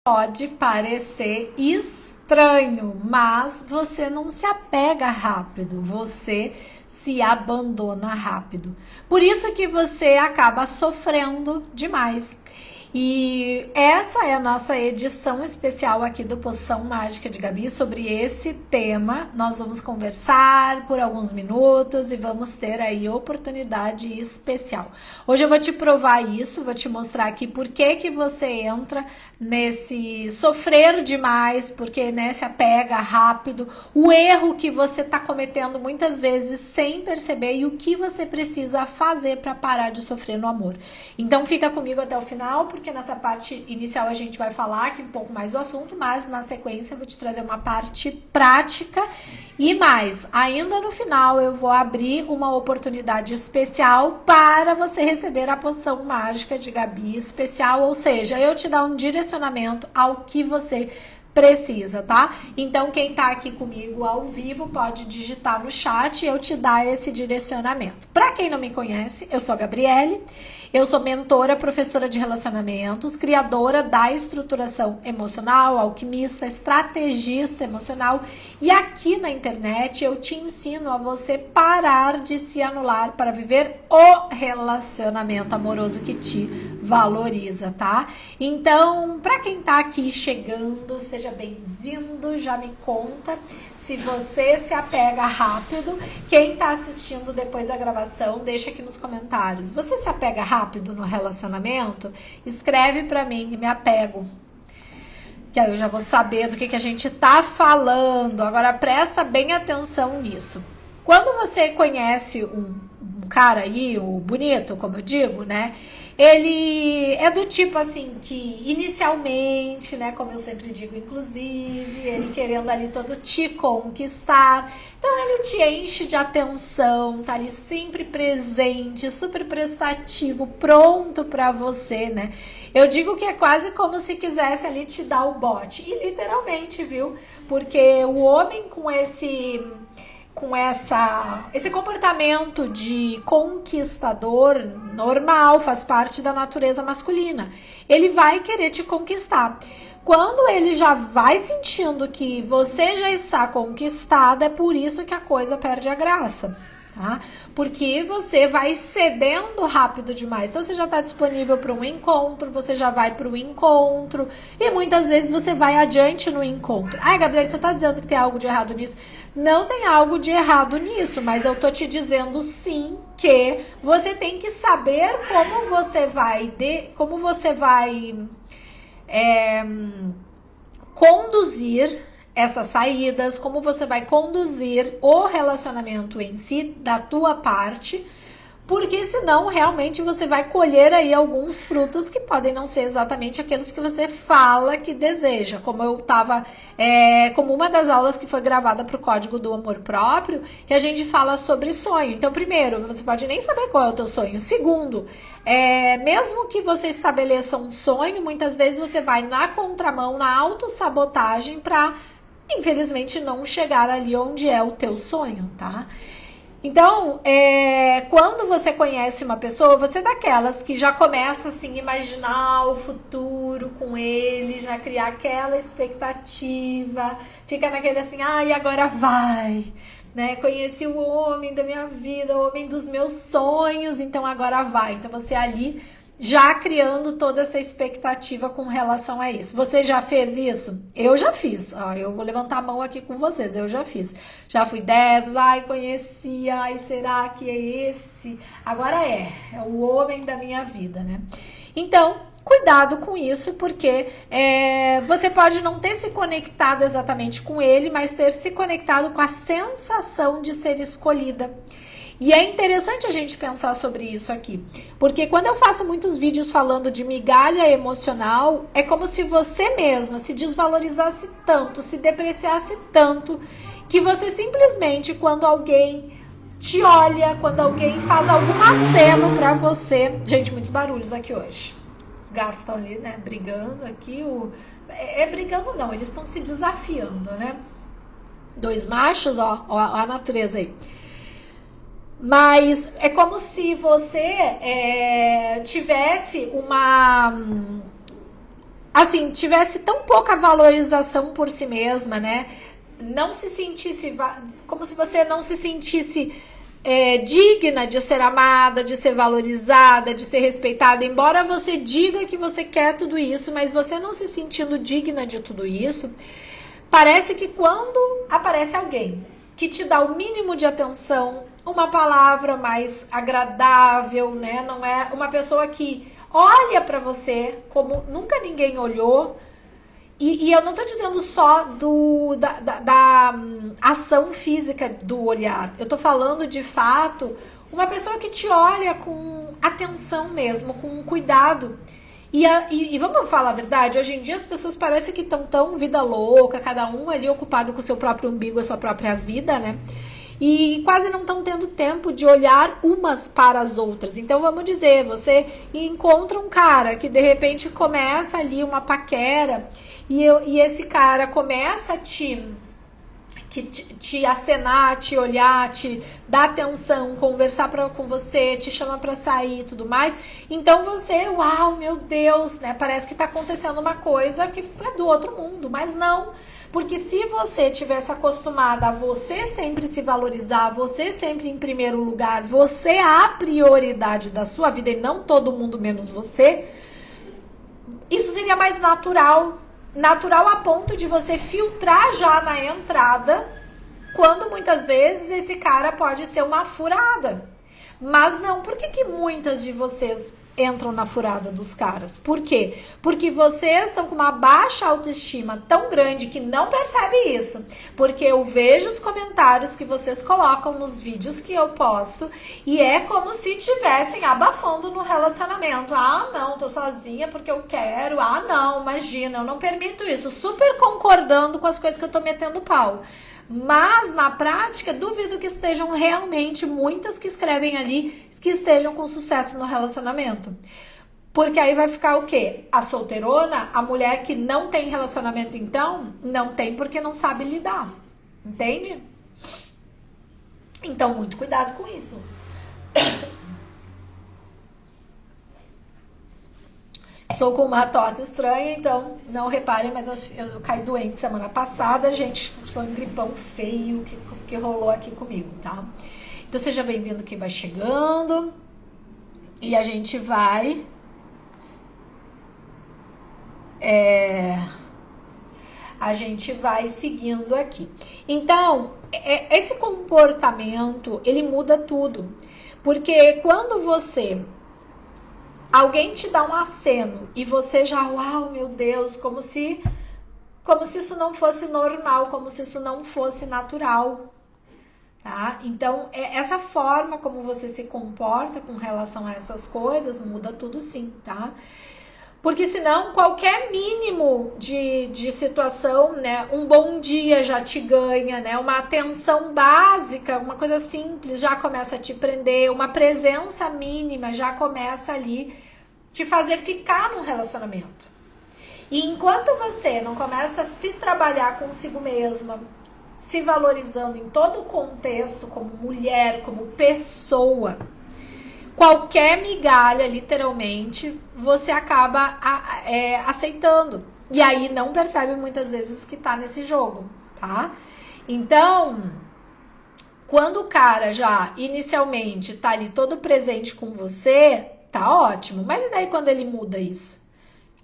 Pode parecer estranho, mas você não se apega rápido, você se abandona rápido. Por isso que você acaba sofrendo demais. E essa é a nossa edição especial aqui do Poção Mágica de Gabi sobre esse tema. Nós vamos conversar por alguns minutos e vamos ter aí oportunidade especial. Hoje eu vou te provar isso, vou te mostrar aqui por que você entra nesse sofrer demais, porque se apega rápido, o erro que você está cometendo muitas vezes sem perceber e o que você precisa fazer para parar de sofrer no amor. Então fica comigo até o final, porque nessa parte inicial a gente vai falar aqui um pouco mais do assunto, mas na sequência eu vou te trazer uma parte prática e mais. Ainda no final eu vou abrir uma oportunidade especial para você receber a poção mágica de Gabi especial, ou seja, eu te dar um direcionamento ao que você precisa, tá? Então quem tá aqui comigo ao vivo pode digitar no chat e eu te dar esse direcionamento. Para quem não me conhece, eu sou a Gabriele, eu sou mentora, professora de relacionamentos, criadora da estruturação emocional, alquimista, estrategista emocional, e aqui na internet eu te ensino a você parar de se anular para viver o relacionamento amoroso que te valoriza, tá? Então, para quem tá aqui chegando, seja bem-vindo, já me conta se você se apega rápido. Quem tá assistindo depois da gravação, deixa aqui nos comentários. Você se apega rápido no relacionamento? Escreve pra mim, me apego. Que aí eu já vou saber do que a gente tá falando. Agora presta bem atenção nisso. Quando você conhece um cara aí, o bonito, como eu digo, né? Ele é do tipo assim que inicialmente, né, como eu sempre digo, inclusive, ele querendo ali todo te conquistar, então ele te enche de atenção, tá ali sempre presente, super prestativo, pronto pra você, né? Eu digo que é quase como se quisesse ali te dar o bote, e literalmente, viu? Porque o homem com esse comportamento de conquistador normal, faz parte da natureza masculina. Ele vai querer te conquistar. Quando ele já vai sentindo que você já está conquistada, é por isso que a coisa perde a graça, tá? Porque você vai cedendo rápido demais. Então você já está disponível para um encontro, você já vai para o encontro e muitas vezes você vai adiante no encontro. Ai, Gabriela, você está dizendo que tem algo de errado nisso? Não tem algo de errado nisso, mas eu tô te dizendo sim que você tem que saber como você vai conduzir essas saídas, como você vai conduzir o relacionamento em si, da tua parte, porque senão realmente você vai colher aí alguns frutos que podem não ser exatamente aqueles que você fala que deseja, como eu tava, como uma das aulas que foi gravada para o Código do Amor Próprio, que a gente fala sobre sonho. Então, primeiro, você pode nem saber qual é o teu sonho. Segundo, mesmo que você estabeleça um sonho, muitas vezes você vai na contramão, na autossabotagem para, infelizmente, não chegar ali onde é o teu sonho, tá? Então, quando você conhece uma pessoa, você é daquelas que já começa assim, imaginar o futuro com ele, já criar aquela expectativa, fica naquele assim, ai, agora vai, né? Conheci o homem da minha vida, o homem dos meus sonhos, então agora vai. Então você ali já criando toda essa expectativa com relação a isso. Você já fez isso? Eu já fiz. Ó, eu vou levantar a mão aqui com vocês. Eu já fiz. Já fui dessas. Ai, conheci. Ai, será que é esse? Agora é o homem da minha vida, né? Então, cuidado com isso, porque você pode não ter se conectado exatamente com ele, mas ter se conectado com a sensação de ser escolhida. E é interessante a gente pensar sobre isso aqui, porque quando eu faço muitos vídeos falando de migalha emocional, é como se você mesma se desvalorizasse tanto, se depreciasse tanto, que você simplesmente, quando alguém te olha, quando alguém faz algum aceno pra você... Gente, muitos barulhos aqui hoje. Os gatos estão ali, né, brigando aqui. Brigando não, eles estão se desafiando, né? Dois machos, ó a natureza aí. Mas é como se você tivesse assim, tivesse tão pouca valorização por si mesma, né? Não se sentisse, como se você não se sentisse digna de ser amada, de ser valorizada, de ser respeitada. Embora você diga que você quer tudo isso, mas você não se sentindo digna de tudo isso, parece que quando aparece alguém que te dá o mínimo de atenção, uma palavra mais agradável, né? Não é uma pessoa que olha pra você como nunca ninguém olhou. E eu não tô dizendo só da ação física do olhar. Eu tô falando, de fato, uma pessoa que te olha com atenção mesmo, com cuidado. E vamos falar a verdade, hoje em dia as pessoas parecem que estão tão vida louca, cada um ali ocupado com o seu próprio umbigo, a sua própria vida, né? E quase não estão tendo tempo de olhar umas para as outras. Então vamos dizer, você encontra um cara que de repente começa ali uma paquera e esse cara começa a te acenar, te olhar, te dar atenção, conversar com você, te chama pra sair e tudo mais. Então você, uau, meu Deus, né? Parece que tá acontecendo uma coisa que é do outro mundo, mas não. Porque se você tivesse acostumada a você sempre se valorizar, você sempre em primeiro lugar, você a prioridade da sua vida e não todo mundo menos você, isso seria mais natural. Natural a ponto de você filtrar já na entrada, quando muitas vezes esse cara pode ser uma furada. Mas não, por que muitas de vocês entram na furada dos caras? Por quê? Porque vocês estão com uma baixa autoestima tão grande que não percebe isso. Porque eu vejo os comentários que vocês colocam nos vídeos que eu posto e é como se estivessem abafando no relacionamento. Ah, não, tô sozinha porque eu quero. Ah, não, imagina, eu não permito isso. Super concordando com as coisas que eu tô metendo pau. Mas, na prática, duvido que estejam realmente muitas que escrevem ali que estejam com sucesso no relacionamento. Porque aí vai ficar o quê? A solteirona, a mulher que não tem relacionamento, então, não tem porque não sabe lidar. Entende? Então, muito cuidado com isso. Estou com uma tosse estranha, então não reparem, mas eu caí doente semana passada, gente. Foi um gripão feio que rolou aqui comigo, tá? Então seja bem-vindo que vai chegando. E a gente vai... a gente vai seguindo aqui. Então, esse comportamento, ele muda tudo. Porque quando alguém te dá um aceno e você já, uau, meu Deus, como se isso não fosse normal, como se isso não fosse natural, tá? Então, essa forma como você se comporta com relação a essas coisas muda tudo sim, tá? Porque senão qualquer mínimo de situação, né, um bom dia já te ganha, né, uma atenção básica, uma coisa simples já começa a te prender, uma presença mínima já começa ali te fazer ficar no relacionamento. E enquanto você não começa a se trabalhar consigo mesma, se valorizando em todo o contexto, como mulher, como pessoa, qualquer migalha, literalmente, você acaba aceitando. E aí não percebe muitas vezes que tá nesse jogo, tá? Então, quando o cara já inicialmente tá ali todo presente com você, tá ótimo. Mas e daí quando ele muda isso?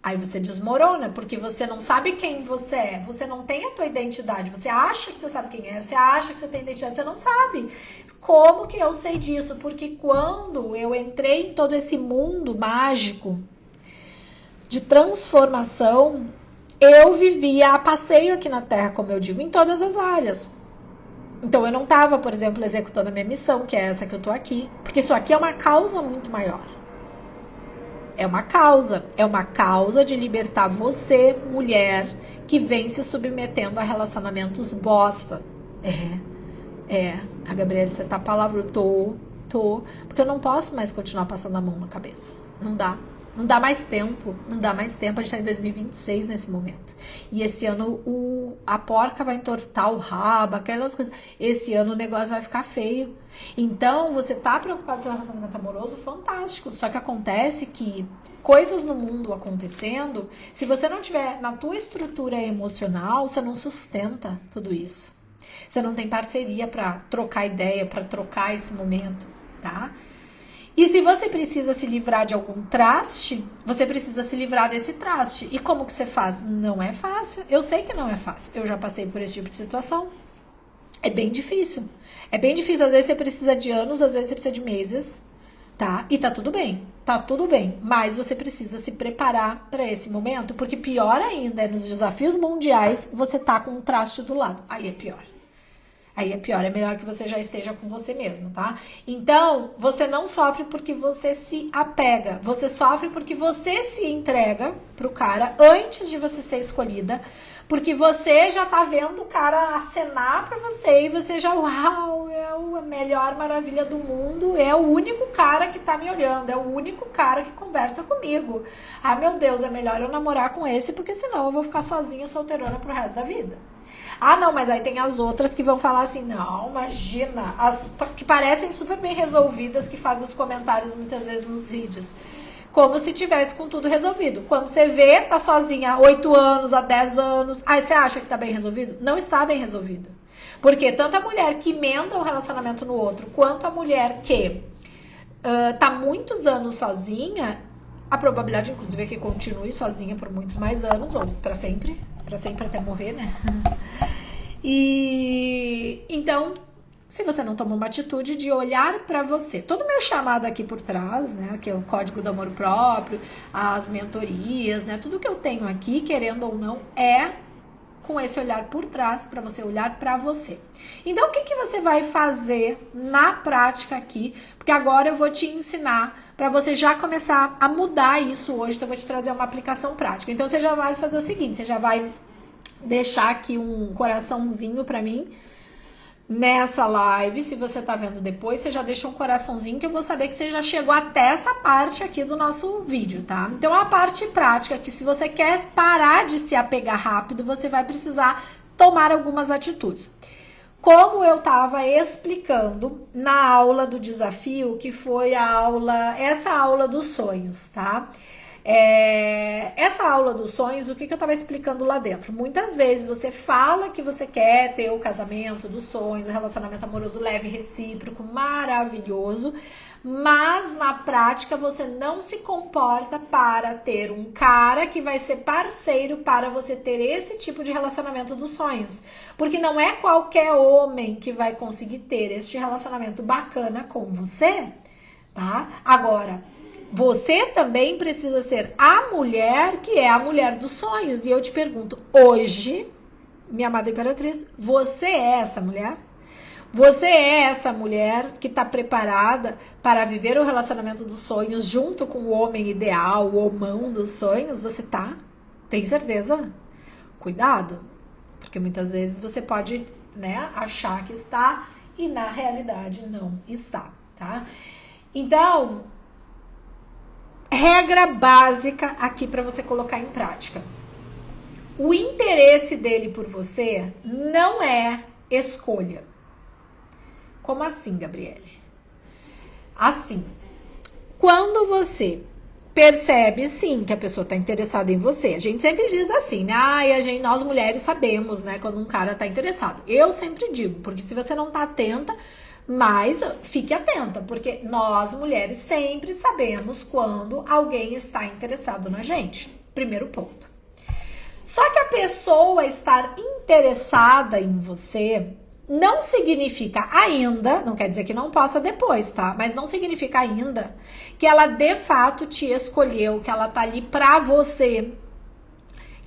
Aí você desmorona, porque você não sabe quem você é, você não tem a tua identidade, você acha que você sabe quem é, você acha que você tem identidade, você não sabe. Como que eu sei disso? Porque quando eu entrei em todo esse mundo mágico de transformação, eu vivia a passeio aqui na Terra, como eu digo, em todas as áreas. Então eu não estava, por exemplo, executando a minha missão, que é essa que eu tô aqui, porque isso aqui é uma causa muito maior. É uma causa de libertar você, mulher, que vem se submetendo a relacionamentos bosta. A Gabriela, você tá palavra, tô, porque eu não posso mais continuar passando a mão na cabeça. Não dá. Não dá mais tempo, não dá mais tempo. A gente tá em 2026 nesse momento. E esse ano a porca vai entortar o rabo, aquelas coisas. Esse ano o negócio vai ficar feio. Então, você tá preocupado com o relacionamento amoroso, fantástico. Só que acontece que coisas no mundo acontecendo, se você não tiver na tua estrutura emocional, você não sustenta tudo isso. Você não tem parceria pra trocar ideia, pra trocar esse momento, tá? E se você precisa se livrar de algum traste, você precisa se livrar desse traste. E como que você faz? Não é fácil. Eu sei que não é fácil. Eu já passei por esse tipo de situação. É bem difícil. É bem difícil. Às vezes você precisa de anos, às vezes você precisa de meses, tá? E tá tudo bem. Tá tudo bem. Mas você precisa se preparar para esse momento, porque pior ainda é nos desafios mundiais, você tá com um traste do lado. Aí é pior. Aí é pior, é melhor que você já esteja com você mesmo, tá? Então, você não sofre porque você se apega. Você sofre porque você se entrega pro cara antes de você ser escolhida. Porque você já tá vendo o cara acenar pra você e você já, uau, é a melhor maravilha do mundo. É o único cara que tá me olhando, é o único cara que conversa comigo. Ah, meu Deus, é melhor eu namorar com esse porque senão eu vou ficar sozinha, solteirona pro resto da vida. Ah, não, mas aí tem as outras que vão falar assim, não, imagina, as que parecem super bem resolvidas, que fazem os comentários muitas vezes nos vídeos, como se tivesse com tudo resolvido. Quando você vê, tá sozinha há 8 anos, há 10 anos, aí você acha que tá bem resolvido? Não está bem resolvido. Porque tanto a mulher que emenda um relacionamento no outro, quanto a mulher que tá muitos anos sozinha, a probabilidade, inclusive, é que continue sozinha por muitos mais anos, ou pra sempre até morrer, né? E então, se você não toma uma atitude de olhar pra você, todo o meu chamado aqui por trás, né, que é o Código do Amor Próprio, as mentorias, né, tudo que eu tenho aqui, querendo ou não, é com esse olhar por trás, pra você olhar pra você. Então, o que que você vai fazer na prática aqui? Porque agora eu vou te ensinar pra você já começar a mudar isso hoje, então eu vou te trazer uma aplicação prática. Então, você já vai fazer o seguinte, você já vai deixar aqui um coraçãozinho pra mim nessa live. Se você tá vendo depois, você já deixa um coraçãozinho que eu vou saber que você já chegou até essa parte aqui do nosso vídeo, tá? Então, a parte prática que se você quer parar de se apegar rápido, você vai precisar tomar algumas atitudes. Como eu tava explicando na aula do desafio, que foi essa aula dos sonhos, tá? Essa aula dos sonhos, o que eu tava explicando lá dentro? Muitas vezes você fala que você quer ter o casamento dos sonhos, o relacionamento amoroso leve, recíproco, maravilhoso, mas na prática você não se comporta para ter um cara que vai ser parceiro para você ter esse tipo de relacionamento dos sonhos. Porque não é qualquer homem que vai conseguir ter este relacionamento bacana com você, tá? Agora, você também precisa ser a mulher que é a mulher dos sonhos. E eu te pergunto, hoje, minha amada imperatriz, você é essa mulher? Você é essa mulher que está preparada para viver o relacionamento dos sonhos junto com o homem ideal, o homão dos sonhos? Você tá? Tem certeza? Cuidado, porque muitas vezes você pode, né, achar que está e na realidade não está, tá? Então, regra básica aqui para você colocar em prática. O interesse dele por você não é escolha. Como assim, Gabriele? Assim, quando você percebe, sim, que a pessoa tá interessada em você, a gente sempre diz assim, né? Nós mulheres sabemos, né, quando um cara tá interessado. Eu sempre digo, porque se você não tá atenta, mas fique atenta, porque nós mulheres sempre sabemos quando alguém está interessado na gente. Primeiro ponto. Só que a pessoa estar interessada em você não significa ainda, não quer dizer que não possa depois, tá? Mas não significa ainda que ela de fato te escolheu, que ela tá ali pra você,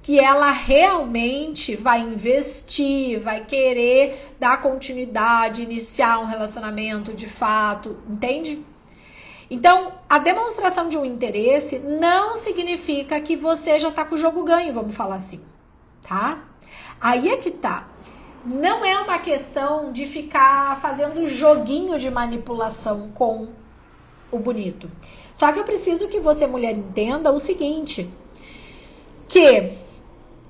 que ela realmente vai investir, vai querer dar continuidade, iniciar um relacionamento de fato, entende? Então, a demonstração de um interesse não significa que você já tá com o jogo ganho, vamos falar assim, tá? Aí é que tá. Não é uma questão de ficar fazendo joguinho de manipulação com o bonito. Só que eu preciso que você, mulher, entenda o seguinte, que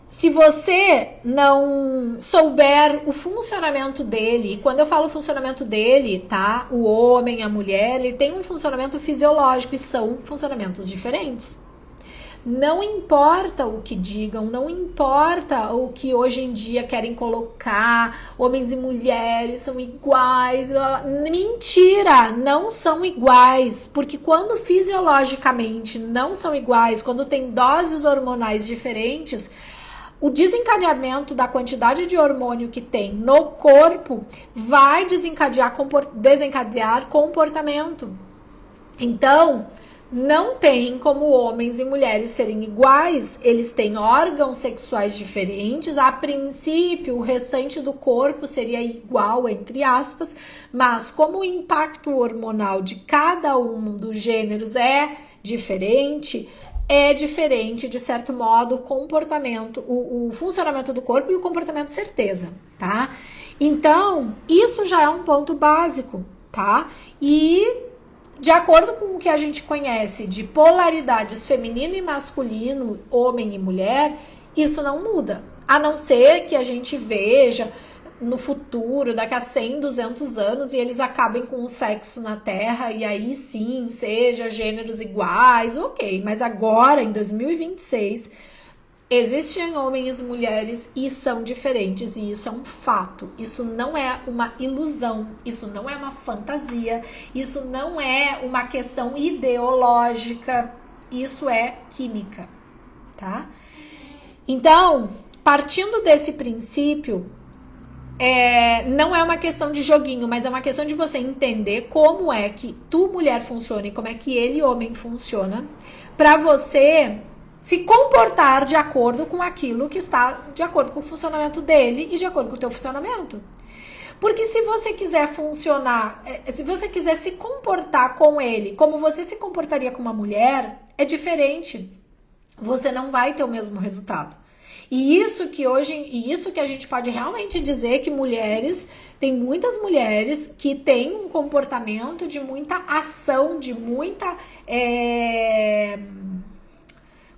se você não souber o funcionamento dele, e quando eu falo funcionamento dele, tá? O homem, a mulher, ele tem um funcionamento fisiológico e são funcionamentos diferentes. Não importa o que digam, não importa o que hoje em dia querem colocar, homens e mulheres são iguais. Mentira, não são iguais, porque quando fisiologicamente não são iguais, quando tem doses hormonais diferentes, o desencadeamento da quantidade de hormônio que tem no corpo vai desencadear comportamento. Então, não tem como homens e mulheres serem iguais, eles têm órgãos sexuais diferentes, a princípio o restante do corpo seria igual, entre aspas, mas como o impacto hormonal de cada um dos gêneros é diferente, de certo modo, o comportamento, o funcionamento do corpo e o comportamento, certeza, tá? Então, isso já é um ponto básico, tá? E de acordo com o que a gente conhece de polaridades feminino e masculino, homem e mulher, isso não muda. A não ser que a gente veja no futuro, daqui a 100, 200 anos, e eles acabem com o sexo na Terra, e aí sim, seja gêneros iguais, ok. Mas agora, em 2026... existem homens e mulheres e são diferentes, e isso é um fato. Isso não é uma ilusão, isso não é uma fantasia, isso não é uma questão ideológica, isso é química, tá? Então, partindo desse princípio, não é uma questão de joguinho, mas é uma questão de você entender como é que tu, mulher, funciona e como é que ele, homem, funciona, pra você se comportar de acordo com aquilo que está de acordo com o funcionamento dele e de acordo com o teu funcionamento. Porque se você quiser funcionar, se você quiser se comportar com ele como você se comportaria com uma mulher, é diferente. Você não vai ter o mesmo resultado. E isso que a gente pode realmente dizer que tem muitas mulheres que têm um comportamento de muita ação, de muita...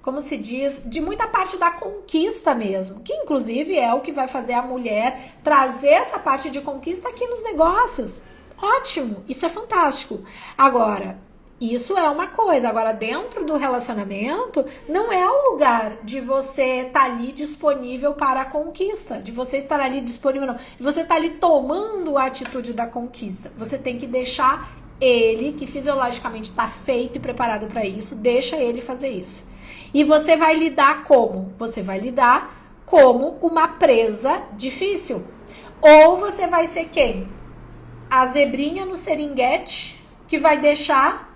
como se diz, de muita parte da conquista mesmo, que inclusive é o que vai fazer a mulher trazer essa parte de conquista aqui nos negócios. Ótimo, isso é fantástico. Agora, isso é uma coisa. Agora, dentro do relacionamento, não é o lugar de você estar ali disponível para a conquista, de você estar ali disponível, não, de você estar ali tomando a atitude da conquista. Você tem que deixar ele, que fisiologicamente está feito e preparado para isso, deixa ele fazer isso. E você vai lidar como? Você vai lidar como uma presa difícil. Ou você vai ser quem? A zebrinha no seringuete que vai deixar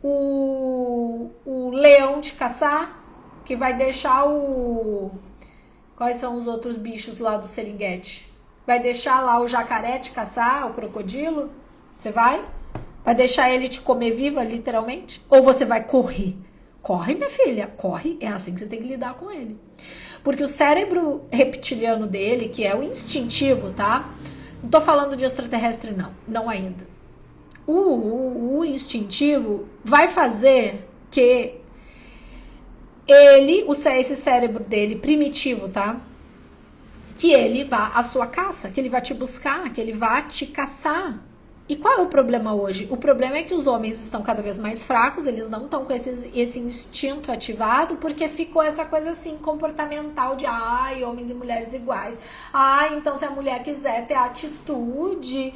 o leão te caçar, que vai deixar Quais são os outros bichos lá do seringuete? Vai deixar lá o jacaré te caçar, o crocodilo? Você vai? Vai deixar ele te comer viva, literalmente? Ou você vai correr? Corre, minha filha, corre, é assim que você tem que lidar com ele. Porque o cérebro reptiliano dele, que é o instintivo, tá? Não tô falando de extraterrestre, não ainda. O instintivo vai fazer que esse cérebro dele primitivo, tá? Que ele vá à sua caça, que ele vá te buscar, que ele vá te caçar. E qual é o problema hoje? O problema é que os homens estão cada vez mais fracos, eles não estão com esse instinto ativado, porque ficou essa coisa assim, comportamental de homens e mulheres iguais. Então se a mulher quiser ter atitude,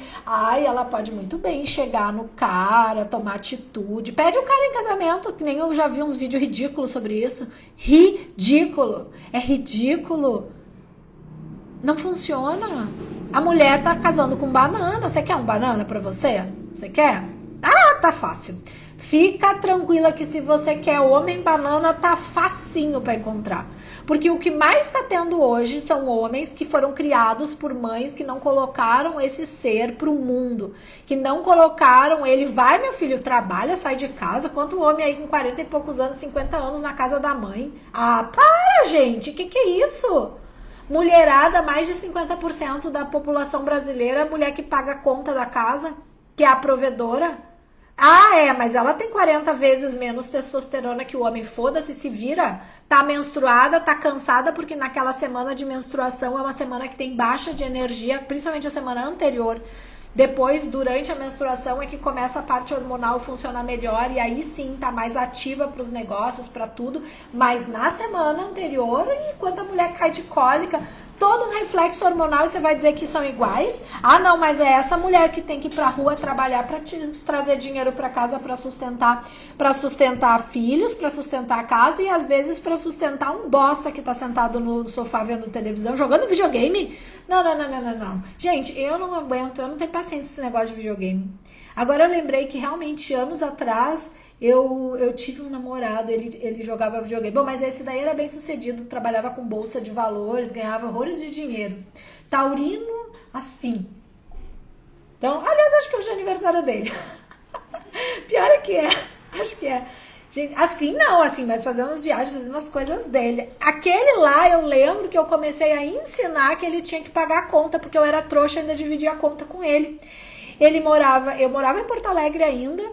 ela pode muito bem chegar no cara, tomar atitude. Pede o cara em casamento, que nem eu já vi uns vídeos ridículos sobre isso. Ridículo! É ridículo! Não funciona. A mulher tá casando com banana. Você quer um banana pra você? Você quer? Tá fácil. Fica tranquila que se você quer homem banana, tá facinho pra encontrar. Porque o que mais tá tendo hoje são homens que foram criados por mães que não colocaram esse ser pro mundo. Que não colocaram ele, vai meu filho, trabalha, sai de casa. Quanto homem aí com 40 e poucos anos, 50 anos na casa da mãe? Para, gente, que é isso? Mulherada, mais de 50% da população brasileira, mulher que paga a conta da casa, que é a provedora. Ah, é, mas ela tem 40 vezes menos testosterona que o homem. Foda-se, se vira. Tá menstruada, tá cansada, porque naquela semana de menstruação é uma semana que tem baixa de energia, principalmente a semana anterior. Depois, durante a menstruação, é que começa a parte hormonal funcionar melhor e aí sim tá mais ativa para os negócios, para tudo. Mas na semana anterior, enquanto a mulher cai de cólica, todo um reflexo hormonal e você vai dizer que são iguais? Ah, não, mas é essa mulher que tem que ir pra rua trabalhar para trazer dinheiro para casa para sustentar filhos, para sustentar a casa e às vezes para sustentar um bosta que tá sentado no sofá vendo televisão, jogando videogame. Não, não, não, não, não, não. Gente, eu não aguento, eu não tenho paciência pra esse negócio de videogame. Agora eu lembrei que realmente anos atrás eu tive um namorado, ele jogava videogame. Bom, mas esse daí era bem sucedido, trabalhava com bolsa de valores, ganhava horrores de dinheiro. Taurino, assim. Então, aliás, acho que hoje é aniversário dele. Pior é que é, acho que é. Gente, assim não, assim, mas fazendo as viagens, fazendo as coisas dele. Aquele lá, eu lembro que eu comecei a ensinar que ele tinha que pagar a conta, porque eu era trouxa e ainda dividia a conta com ele. Eu morava em Porto Alegre ainda,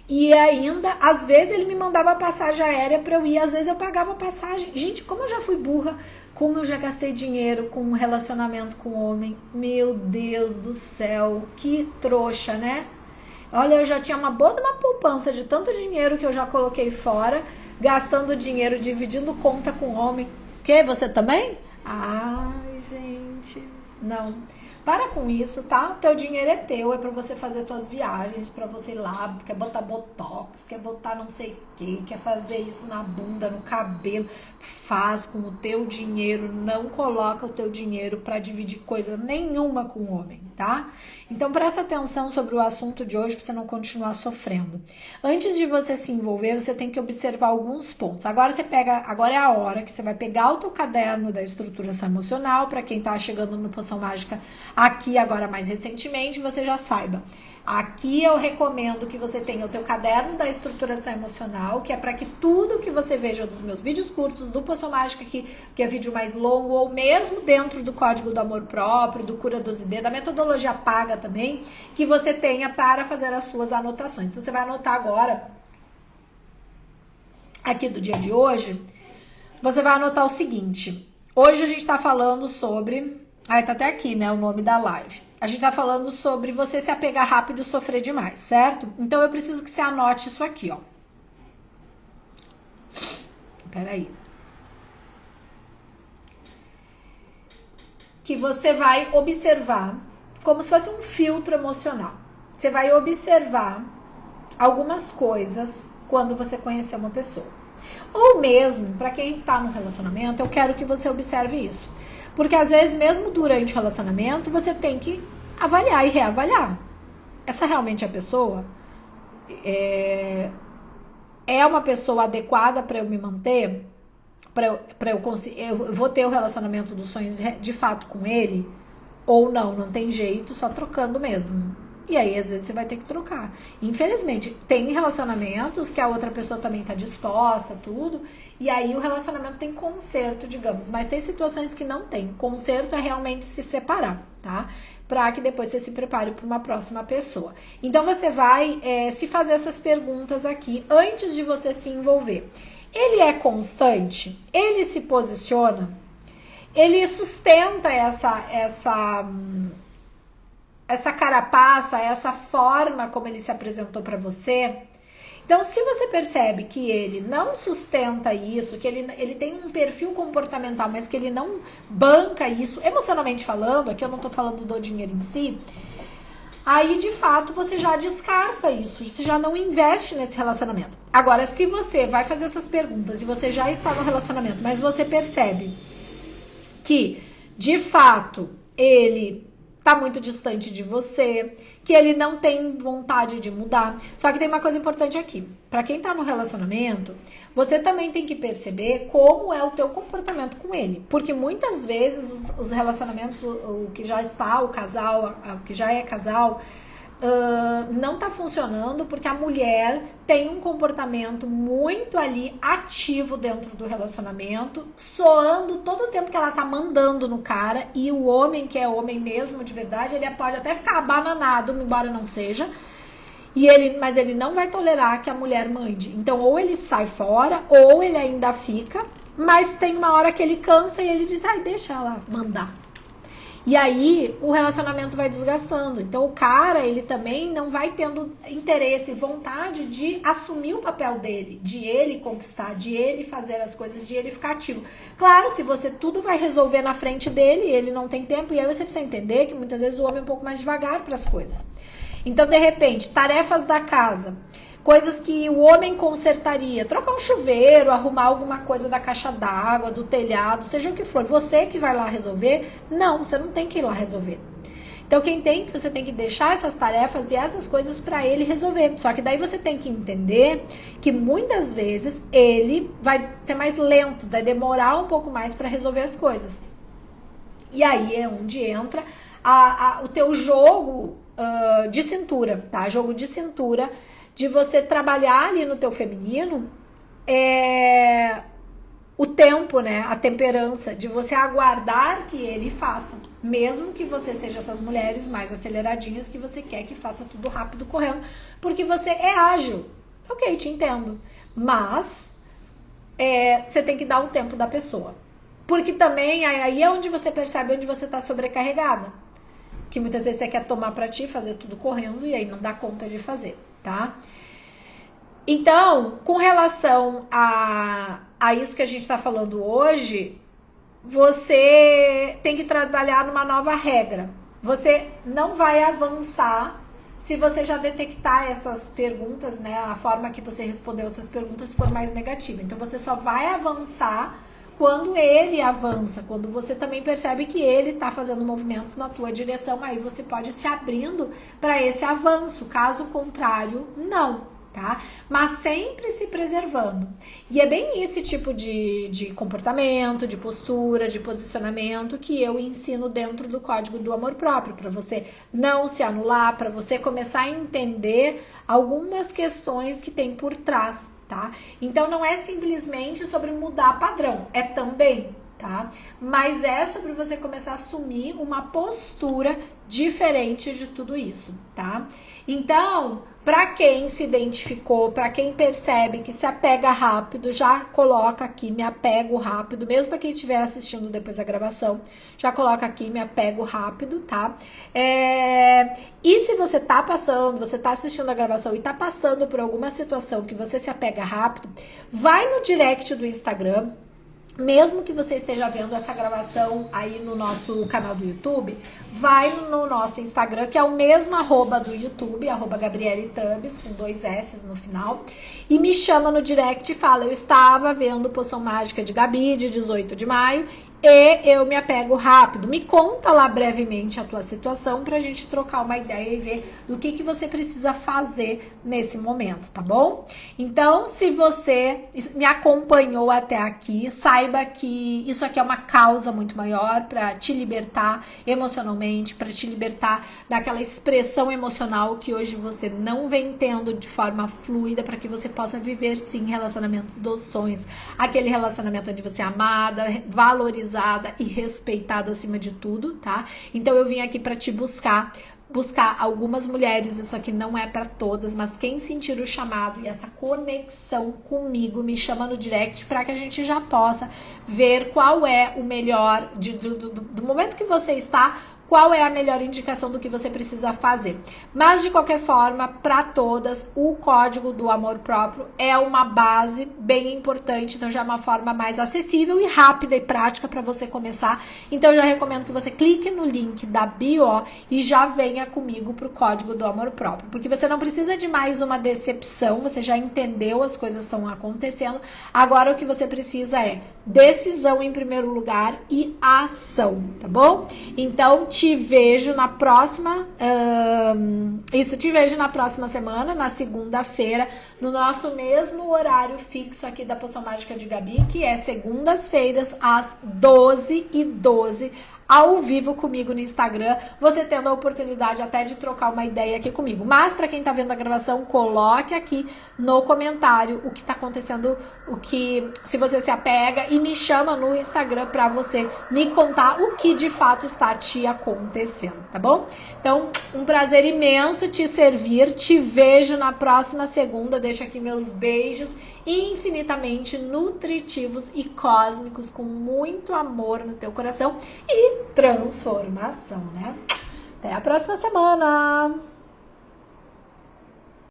e ainda, às vezes ele me mandava passagem aérea pra eu ir, às vezes eu pagava passagem. Gente, como eu já fui burra, como eu já gastei dinheiro com um relacionamento com homem. Meu Deus do céu, que trouxa, né? Olha, eu já tinha uma boa de uma poupança de tanto dinheiro que eu já coloquei fora, gastando dinheiro, dividindo conta com homem. Que? Você também? Ai, gente, não. Para com isso, tá? Teu dinheiro é teu, é pra você fazer tuas viagens, pra você ir lá, quer botar botox, quer botar não sei o que, quer fazer isso na bunda, no cabelo. Faz com o teu dinheiro, não coloca o teu dinheiro pra dividir coisa nenhuma com o homem, tá? Então presta atenção sobre o assunto de hoje pra você não continuar sofrendo. Antes de você se envolver, você tem que observar alguns pontos. Agora é a hora que você vai pegar o teu caderno da estruturação emocional, pra quem tá chegando no Poção Mágica aqui agora mais recentemente, você já saiba. Aqui eu recomendo que você tenha o teu caderno da estruturação emocional, que é para que tudo que você veja dos meus vídeos curtos, do Poção Mágica, que é vídeo mais longo, ou mesmo dentro do Código do Amor Próprio, do Cura 12D, da metodologia paga também, que você tenha para fazer as suas anotações. Então, você vai anotar agora, aqui do dia de hoje, você vai anotar o seguinte. Hoje a gente tá falando sobre... Aí tá até aqui, né, o nome da live. A gente tá falando sobre você se apegar rápido e sofrer demais, certo? Então eu preciso que você anote isso aqui, ó. Peraí. Que você vai observar como se fosse um filtro emocional. Você vai observar algumas coisas quando você conhecer uma pessoa. Ou mesmo, para quem tá no relacionamento, eu quero que você observe isso. Porque às vezes, mesmo durante o relacionamento, você tem que avaliar e reavaliar. Essa realmente é a pessoa? É uma pessoa adequada para eu me manter? Para eu conseguir? Eu vou ter o relacionamento dos sonhos de fato com ele? Ou não? Não tem jeito, só trocando mesmo. E aí, às vezes, você vai ter que trocar. Infelizmente, tem relacionamentos que a outra pessoa também tá disposta, tudo. E aí, o relacionamento tem conserto, digamos. Mas tem situações que não tem. Conserto é realmente se separar, tá? Pra que depois você se prepare para uma próxima pessoa. Então, você vai se fazer essas perguntas aqui antes de você se envolver. Ele é constante? Ele se posiciona? Ele sustenta essa carapaça, essa forma como ele se apresentou para você? Então, se você percebe que ele não sustenta isso, que ele tem um perfil comportamental, mas que ele não banca isso, emocionalmente falando, aqui eu não tô falando do dinheiro em si, aí, de fato, você já descarta isso, você já não investe nesse relacionamento. Agora, se você vai fazer essas perguntas e você já está no relacionamento, mas você percebe que, de fato, ele tá muito distante de você, que ele não tem vontade de mudar. Só que tem uma coisa importante aqui. Pra quem tá no relacionamento, você também tem que perceber como é o teu comportamento com ele. Porque muitas vezes os relacionamentos, o que já está, o casal, o que já é casal, não tá funcionando porque a mulher tem um comportamento muito ali ativo dentro do relacionamento, soando todo o tempo que ela tá mandando no cara, e o homem, que é homem mesmo de verdade, ele pode até ficar abananado, embora não seja, Mas ele não vai tolerar que a mulher mande. Então, ou ele sai fora, ou ele ainda fica, mas tem uma hora que ele cansa e ele diz, ai, deixa ela mandar. E aí, o relacionamento vai desgastando. Então, o cara, ele também não vai tendo interesse, vontade de assumir o papel dele, de ele conquistar, de ele fazer as coisas, de ele ficar ativo. Claro, se você tudo vai resolver na frente dele, ele não tem tempo, e aí você precisa entender que muitas vezes o homem é um pouco mais devagar para as coisas. Então, de repente, tarefas da casa, coisas que o homem consertaria, trocar um chuveiro, arrumar alguma coisa da caixa d'água, do telhado, seja o que for, você que vai lá resolver? Não, você não tem que ir lá resolver. Então, você tem que deixar essas tarefas e essas coisas para ele resolver. Só que daí você tem que entender que muitas vezes ele vai ser mais lento, vai demorar um pouco mais para resolver as coisas. E aí é onde entra o teu jogo de cintura, tá? Jogo de cintura, de você trabalhar ali no teu feminino, o tempo, né? A temperança, de você aguardar que ele faça. Mesmo que você seja essas mulheres mais aceleradinhas que você quer que faça tudo rápido, correndo, porque você é ágil. Ok, te entendo. Mas você tem que dar o tempo da pessoa. Porque também aí é onde você percebe onde você tá sobrecarregada. Que muitas vezes você quer tomar pra ti, fazer tudo correndo e aí não dá conta de fazer, tá? Então, com relação a isso que a gente tá falando hoje, você tem que trabalhar numa nova regra. Você não vai avançar se você já detectar essas perguntas, né? A forma que você respondeu essas perguntas for mais negativa. Então, você só vai avançar quando ele avança, quando você também percebe que ele está fazendo movimentos na tua direção, aí você pode se abrindo para esse avanço. Caso contrário, não, tá? Mas sempre se preservando. E é bem esse tipo de comportamento, de postura, de posicionamento que eu ensino dentro do Código do Amor Próprio, para você não se anular, para você começar a entender algumas questões que tem por trás, tá? Então não é simplesmente sobre mudar padrão, é também, tá? Mas é sobre você começar a assumir uma postura diferente de tudo isso, tá? Então, para quem se identificou, para quem percebe que se apega rápido, já coloca aqui, me apego rápido, mesmo para quem estiver assistindo depois da gravação, já coloca aqui, me apego rápido, tá? E se você tá passando, você tá assistindo a gravação e tá passando por alguma situação que você se apega rápido, vai no direct do Instagram. Mesmo que você esteja vendo essa gravação aí no nosso canal do YouTube, vai no nosso Instagram, que é o mesmo @, do YouTube, @GabrieleTubs, com 2 S no final, e me chama no direct e fala, eu estava vendo Poção Mágica de Gabi, de 18 de maio, e eu me apego rápido. Me conta lá brevemente a tua situação pra gente trocar uma ideia e ver do que você precisa fazer nesse momento, tá bom? Então, se você me acompanhou até aqui, saiba que isso aqui é uma causa muito maior pra te libertar emocionalmente, pra te libertar daquela expressão emocional que hoje você não vem tendo de forma fluida, pra que você possa viver sim relacionamento dos sonhos, aquele relacionamento onde você é amada, valorizada e respeitada acima de tudo, tá? Então eu vim aqui pra te buscar algumas mulheres, isso aqui não é pra todas, mas quem sentir o chamado e essa conexão comigo, me chama no direct pra que a gente já possa ver qual é o melhor do momento que você está, qual é a melhor indicação do que você precisa fazer. Mas, de qualquer forma, para todas, o Código do Amor Próprio é uma base bem importante, então já é uma forma mais acessível e rápida e prática para você começar. Então, eu já recomendo que você clique no link da bio e já venha comigo pro Código do Amor Próprio, porque você não precisa de mais uma decepção, você já entendeu, as coisas estão acontecendo. Agora, o que você precisa é decisão em primeiro lugar e ação, tá bom? Então, te vejo na próxima, te vejo na próxima semana, na segunda-feira, no nosso mesmo horário fixo aqui da Poção Mágica de Gabi, que é segundas-feiras, às 12h12, ao vivo comigo no Instagram, você tendo a oportunidade até de trocar uma ideia aqui comigo. Mas para quem tá vendo a gravação, coloque aqui no comentário o que tá acontecendo, se você se apega, e me chama no Instagram para você me contar o que de fato está te acontecendo, tá bom? Então, um prazer imenso te servir, te vejo na próxima segunda, deixa aqui meus beijos infinitamente nutritivos e cósmicos, com muito amor no teu coração e transformação, né? Até a próxima semana!